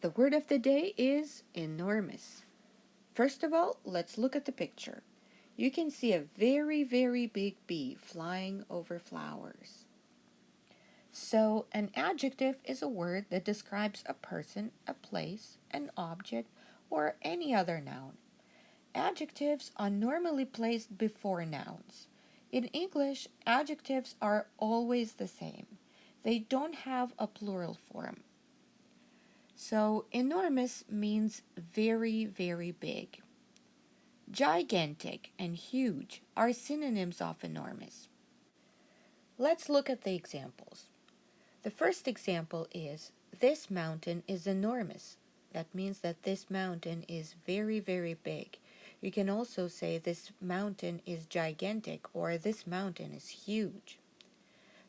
The word of the day is enormous. First of all, let's look at the picture. You can see a very, very big bee flying over flowers. So, an adjective is a word that describes a person, a place, an object, or any other noun. Adjectives are normally placed before nouns. In English, adjectives are always the same. They don't have a plural form. So, enormous means very, very big. Gigantic and huge are synonyms of enormous. Let's look at the examples. The first example is, this mountain is enormous. That means that this mountain is very, very big. You can also say this mountain is gigantic or this mountain is huge.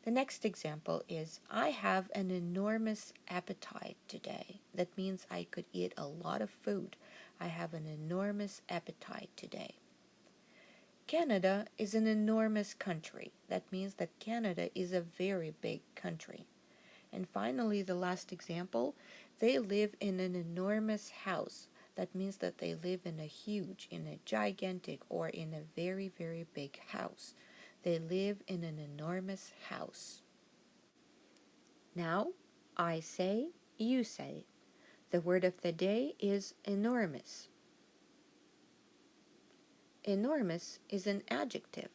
The next example is, I have an enormous appetite today. That means I could eat a lot of food. I have an enormous appetite today. Canada is an enormous country. That means that Canada is a very big country. And finally, the last example, they live in an enormous house. That means that they live in a huge, in a gigantic, or in a very, very big house. They live in an enormous house. Now, I say, you say. The word of the day is enormous. Enormous is an adjective.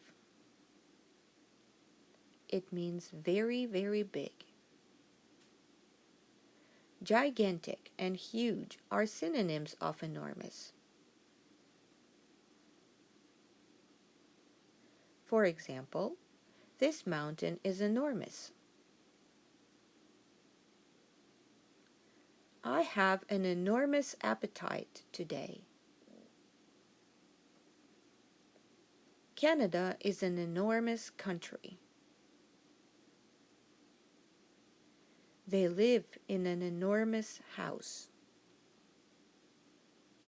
It means very, very big. Gigantic and huge are synonyms of enormous. For example, this mountain is enormous. I have an enormous appetite today. Canada is an enormous country. They live in an enormous house.